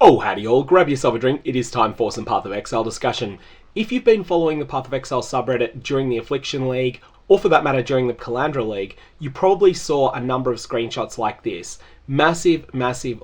Oh, howdy all, grab yourself a drink, it is time for some Path of Exile discussion. If you've been following the Path of Exile subreddit during the Affliction League, or for that matter during the Kalandra League, you probably saw a number of screenshots like this. Massive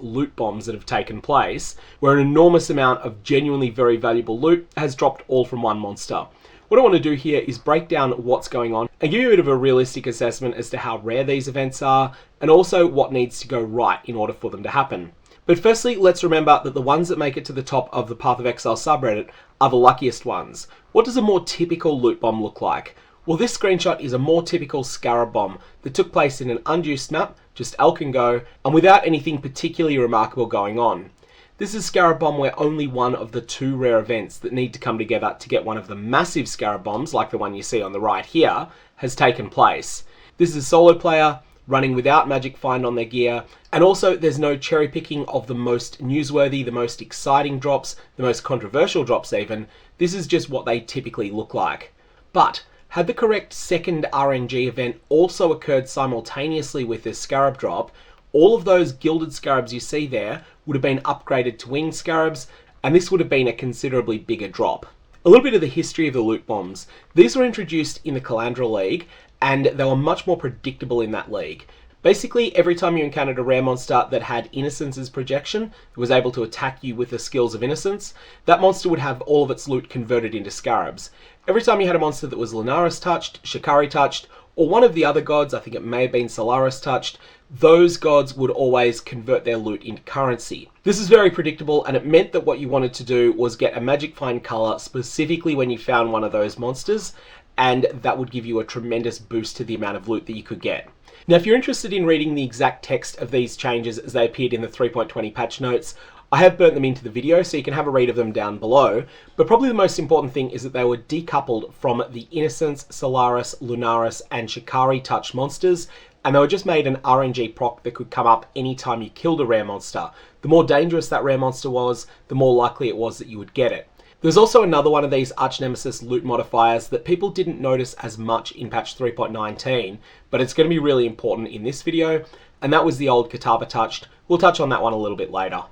loot bombs that have taken place, where an enormous amount of genuinely very valuable loot has dropped all from one monster. What I want to do here is break down what's going on and give you a bit of a realistic assessment as to how rare these events are, and also what needs to go right in order for them to happen. But firstly, let's remember that the ones that make it to the top of the Path of Exile subreddit are the luckiest ones. What does a more typical loot bomb look like? Well, this screenshot is a more typical Scarab bomb that took place in an unjuiced map, just elk and go, and without anything particularly remarkable going on. This is Scarab bomb where only one of the two rare events that need to come together to get one of the massive Scarab bombs, like the one you see on the right here, has taken place. This is a solo player running without magic find on their gear, and also there's no cherry picking of the most newsworthy, the most exciting drops, the most controversial drops even. This is just what they typically look like. But had the correct second RNG event also occurred simultaneously with this Scarab drop, all of those Gilded Scarabs you see there would have been upgraded to Winged Scarabs, and this would have been a considerably bigger drop. A little bit of the history of the loot bombs. These were introduced in the Kalandra League, and they were much more predictable in that league. Basically, every time you encountered a rare monster that had Innocence as projection, that was able to attack you with the skills of Innocence, that monster would have all of its loot converted into Scarabs. Every time you had a monster that was Lunaris touched, Shikari touched, or one of the other gods, I think it may have been Solaris touched, those gods would always convert their loot into currency. This is very predictable, and it meant that what you wanted to do was get a magic find color specifically when you found one of those monsters, and that would give you a tremendous boost to the amount of loot that you could get. Now, if you're interested in reading the exact text of these changes as they appeared in the 3.20 patch notes, I have burnt them into the video, so you can have a read of them down below, but probably the most important thing is that they were decoupled from the Innocence, Solaris, Lunaris, and Shikari touch monsters, and they were just made an RNG proc that could come up anytime you killed a rare monster. The more dangerous that rare monster was, the more likely it was that you would get it. There's also another one of these Arch-Nemesis loot modifiers that people didn't notice as much in patch 3.19, but it's going to be really important in this video, and that was the old Kitava touched. We'll touch on that one a little bit later.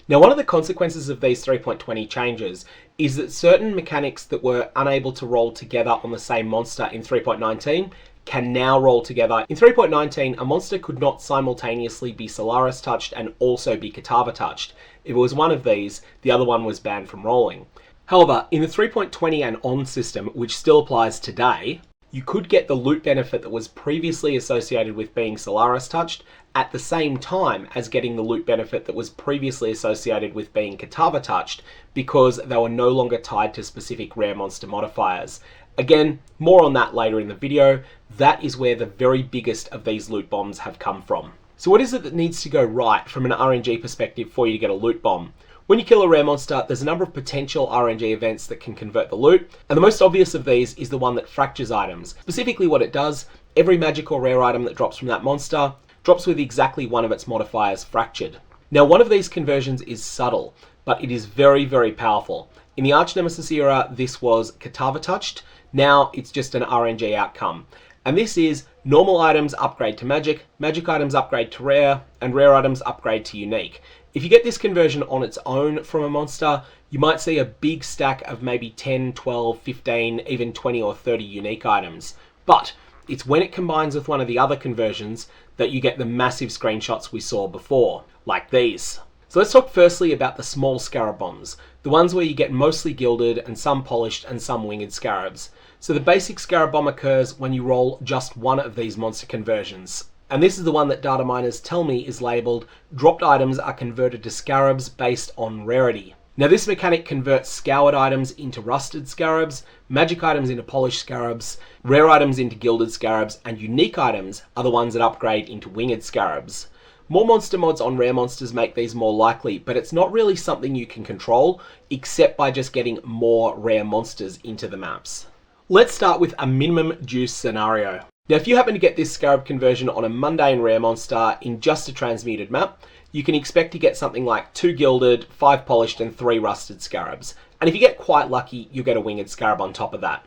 Now, one of the consequences of these 3.20 changes is that certain mechanics that were unable to roll together on the same monster in 3.19 can now roll together. In 3.19, a monster could not simultaneously be Solaris touched and also be Kitava touched. If it was one of these, the other one was banned from rolling. However, in the 3.20 and on system, which still applies today, you could get the loot benefit that was previously associated with being Solaris touched at the same time as getting the loot benefit that was previously associated with being Kitava touched, because they were no longer tied to specific rare monster modifiers. Again, more on that later in the video. That is where the very biggest of these loot bombs have come from. So what is it that needs to go right from an RNG perspective for you to get a loot bomb? When you kill a rare monster, there's a number of potential RNG events that can convert the loot, and the most obvious of these is the one that fractures items. Specifically what it does, every magic or rare item that drops from that monster drops with exactly one of its modifiers fractured. Now, one of these conversions is subtle, but it is very powerful. In the Arch-Nemesis era, this was Kitava touched. Now it's just an RNG outcome. And this is normal items upgrade to magic, magic items upgrade to rare, and rare items upgrade to unique. If you get this conversion on its own from a monster, you might see a big stack of maybe 10, 12, 15, even 20 or 30 unique items. But it's when it combines with one of the other conversions that you get the massive screenshots we saw before, like these. So let's talk firstly about the small Scarab bombs, the ones where you get mostly Gilded and some polished and some winged Scarabs. So the basic Scarab bomb occurs when you roll just one of these monster conversions. And this is the one that data miners tell me is labelled dropped items are converted to Scarabs based on rarity. Now, this mechanic converts scoured items into rusted Scarabs, magic items into polished Scarabs, rare items into Gilded Scarabs, and unique items are the ones that upgrade into winged Scarabs. More monster mods on rare monsters make these more likely, but it's not really something you can control, except by just getting more rare monsters into the maps. Let's start with a minimum juice scenario. Now, if you happen to get this Scarab conversion on a mundane rare monster in just a transmuted map, you can expect to get something like 2 Gilded, 5 polished, and 3 rusted Scarabs. And if you get quite lucky, you'll get a winged Scarab on top of that.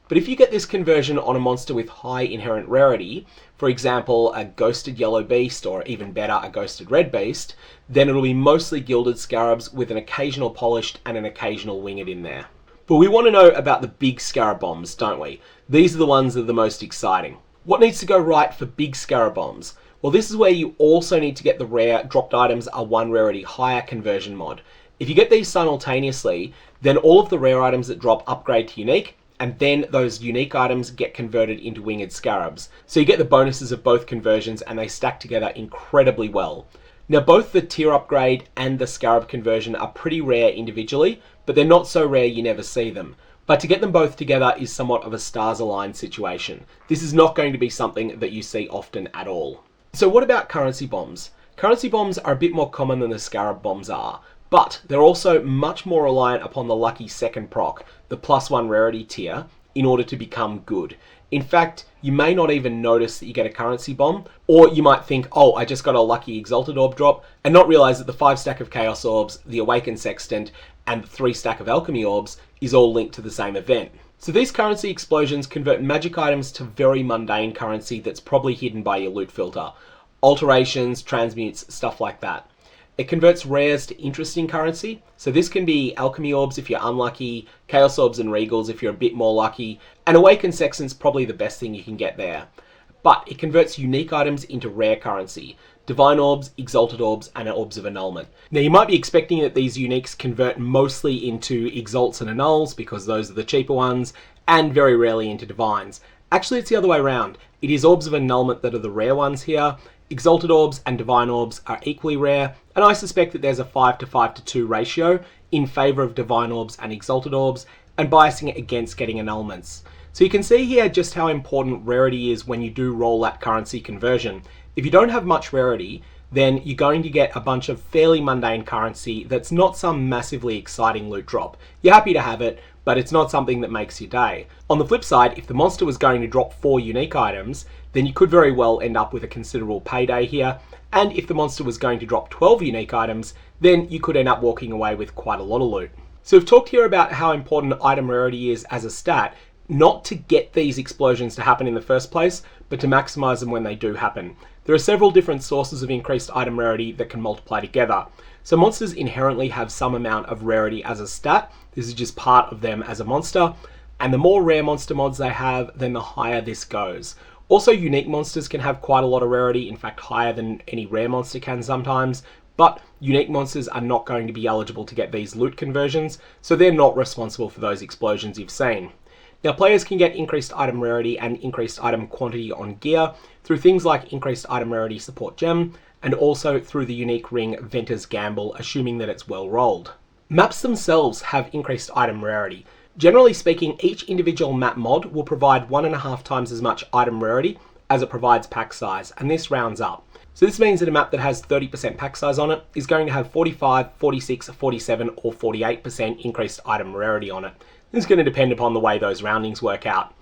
But if you get this conversion on a monster with high inherent rarity, for example, a ghosted yellow beast, or even better, a ghosted red beast, then it'll be mostly gilded scarabs with an occasional polished and an occasional winged in there. But we want to know about the big scarab bombs, don't we? These are the ones that are the most exciting. What needs to go right for big scarab bombs? Well, this is where you also need to get the rare dropped items are 1 rarity higher conversion mod. If you get these simultaneously, then all of the rare items that drop upgrade to unique, and then those unique items get converted into winged scarabs. So you get the bonuses of both conversions and they stack together incredibly well. Now both the tier upgrade and the scarab conversion are pretty rare individually, but they're not so rare you never see them. But to get them both together is somewhat of a stars aligned situation. This is not going to be something that you see often at all. So what about currency bombs? Currency bombs are a bit more common than the scarab bombs are, but they're also much more reliant upon the lucky second proc, the +1 rarity tier, in order to become good. In fact, you may not even notice that you get a currency bomb, or you might think, oh, I just got a lucky Exalted Orb drop, and not realize that the 5 stack of Chaos Orbs, the Awakened Sextant, and the 3 stack of Alchemy Orbs is all linked to the same event. So these currency explosions convert magic items to very mundane currency that's probably hidden by your loot filter. Alterations, transmutes, stuff like that. It converts rares to interesting currency. So this can be Alchemy Orbs if you're unlucky, Chaos Orbs and Regals if you're a bit more lucky, and Awakened Sextant's probably the best thing you can get there. But it converts unique items into rare currency. Divine Orbs, Exalted Orbs, and Orbs of Annulment. Now you might be expecting that these uniques convert mostly into Exalts and Annuls because those are the cheaper ones, and very rarely into Divines. Actually it's the other way around. It is Orbs of Annulment that are the rare ones here. Exalted Orbs and Divine Orbs are equally rare, and I suspect that there's a 5 to 5 to 2 ratio in favour of Divine Orbs and Exalted Orbs, and biasing it against getting Annulments. So you can see here just how important rarity is when you do roll that currency conversion. If you don't have much rarity, then you're going to get a bunch of fairly mundane currency that's not some massively exciting loot drop. You're happy to have it, but it's not something that makes your day. On the flip side, if the monster was going to drop 4 unique items, then you could very well end up with a considerable payday here, and if the monster was going to drop 12 unique items, then you could end up walking away with quite a lot of loot. So we've talked here about how important item rarity is as a stat, not to get these explosions to happen in the first place, but to maximize them when they do happen. There are several different sources of increased item rarity that can multiply together. So monsters inherently have some amount of rarity as a stat. This is just part of them as a monster. And the more rare monster mods they have, then the higher this goes. Also, unique monsters can have quite a lot of rarity, in fact higher than any rare monster can sometimes, but unique monsters are not going to be eligible to get these loot conversions, so they're not responsible for those explosions you've seen. Now players can get increased item rarity and increased item quantity on gear through things like increased item rarity support gem, and also through the unique ring Venter's Gamble, assuming that it's well rolled. Maps themselves have increased item rarity. Generally speaking, each individual map mod will provide 1.5 times as much item rarity as it provides pack size, and this rounds up. So this means that a map that has 30% pack size on it is going to have 45, 46, 47 or 48% increased item rarity on it. This is going to depend upon the way those roundings work out.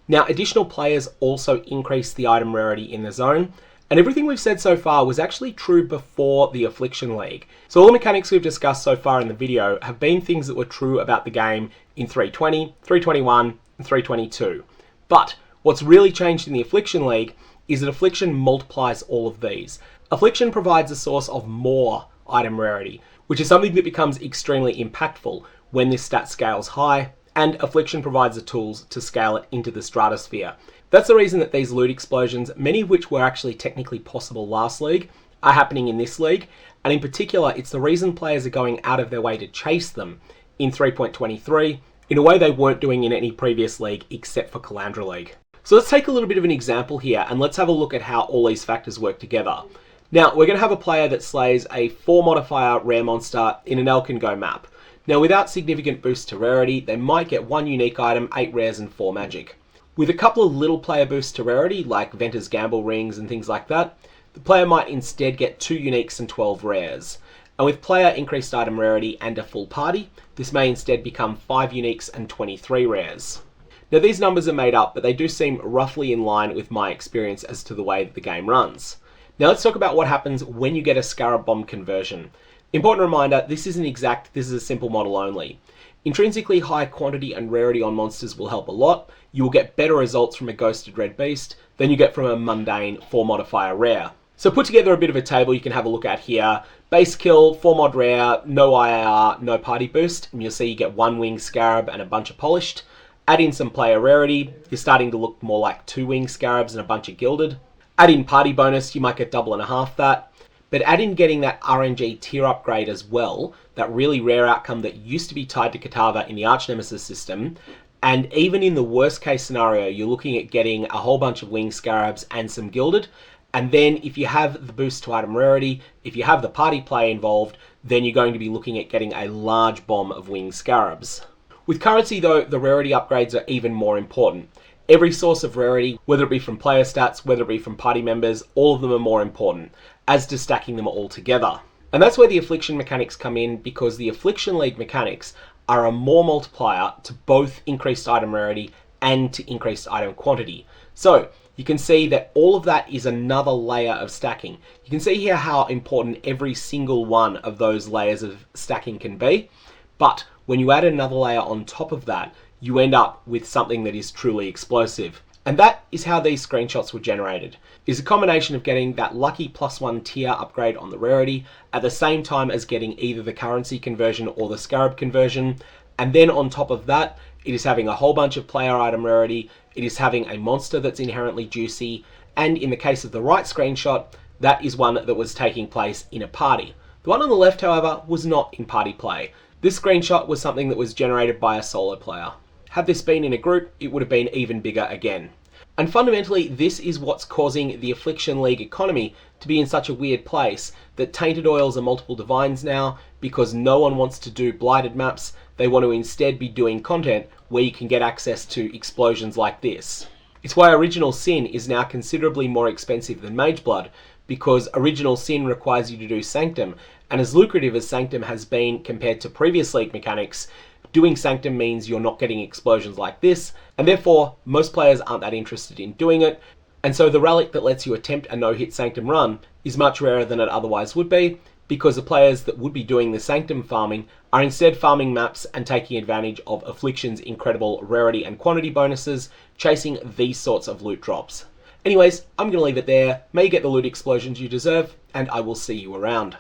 Now additional players also increase the item rarity in the zone, and everything we've said so far was actually true before the Affliction League. So all the mechanics we've discussed so far in the video have been things that were true about the game in 3.20, 3.21 and 3.22. But what's really changed in the Affliction League is that Affliction multiplies all of these. Affliction provides a source of more item rarity, which is something that becomes extremely impactful when this stat scales high, and Affliction provides the tools to scale it into the stratosphere. That's the reason that these loot explosions, many of which were actually technically possible last league, are happening in this league, and in particular it's the reason players are going out of their way to chase them in 3.23 in a way they weren't doing in any previous league except for Kalandra League. So let's take a little bit of an example here and let's have a look at how all these factors work together. Now we're going to have a player that slays a 4 modifier rare monster in an Elkin Go map. Now without significant boost to rarity, they might get 1 unique item, 8 rares and 4 magic. With a couple of little player boosts to rarity, like Venter's Gamble rings and things like that, the player might instead get 2 uniques and 12 rares. And with player increased item rarity and a full party, this may instead become 5 uniques and 23 rares. Now these numbers are made up, but they do seem roughly in line with my experience as to the way that the game runs. Now let's talk about what happens when you get a Scarab Bomb conversion. Important reminder, this isn't exact, this is a simple model only. Intrinsically high quantity and rarity on monsters will help a lot. You will get better results from a Ghosted Red Beast than you get from a Mundane 4 modifier rare. So put together a bit of a table you can have a look at here. Base kill, 4 mod rare, no IAR, no party boost, and you'll see you get 1 wing Scarab and a bunch of polished. Add in some player rarity, you're starting to look more like 2 wing Scarabs and a bunch of Gilded. Add in party bonus, you might get double and a half that. But add in getting that RNG tier upgrade as well, that really rare outcome that used to be tied to Kitava in the Arch Nemesis system. And even in the worst case scenario, you're looking at getting a whole bunch of wing Scarabs and some Gilded. And then if you have the boost to item rarity, if you have the party play involved, then you're going to be looking at getting a large bomb of wing Scarabs. With currency though, the rarity upgrades are even more important. Every source of rarity, whether it be from player stats, whether it be from party members, all of them are more important, as to stacking them all together. And that's where the Affliction mechanics come in, because the Affliction League mechanics are a more multiplier to both increased item rarity and to increased item quantity. So you can see that all of that is another layer of stacking. You can see here how important every single one of those layers of stacking can be. But when you add another layer on top of that, you end up with something that is truly explosive. And that is how these screenshots were generated. It's a combination of getting that lucky +1 tier upgrade on the rarity at the same time as getting either the currency conversion or the Scarab conversion. And then on top of that, it is having a whole bunch of player item rarity, it is having a monster that's inherently juicy, and in the case of the right screenshot, that is one that was taking place in a party. The one on the left, however, was not in party play. This screenshot was something that was generated by a solo player. Had this been in a group, it would have been even bigger again. And fundamentally, this is what's causing the Affliction League economy to be in such a weird place, that Tainted Oils are multiple divines now, because no one wants to do blighted maps. They want to instead be doing content where you can get access to explosions like this. It's why Original Sin is now considerably more expensive than Mageblood, because Original Sin requires you to do Sanctum, and as lucrative as Sanctum has been compared to previous League mechanics, doing Sanctum means you're not getting explosions like this, and therefore most players aren't that interested in doing it, and so the relic that lets you attempt a no-hit Sanctum run is much rarer than it otherwise would be, because the players that would be doing the Sanctum farming are instead farming maps and taking advantage of Affliction's incredible rarity and quantity bonuses, chasing these sorts of loot drops. Anyways, I'm going to leave it there. May you get the loot explosions you deserve, and I will see you around.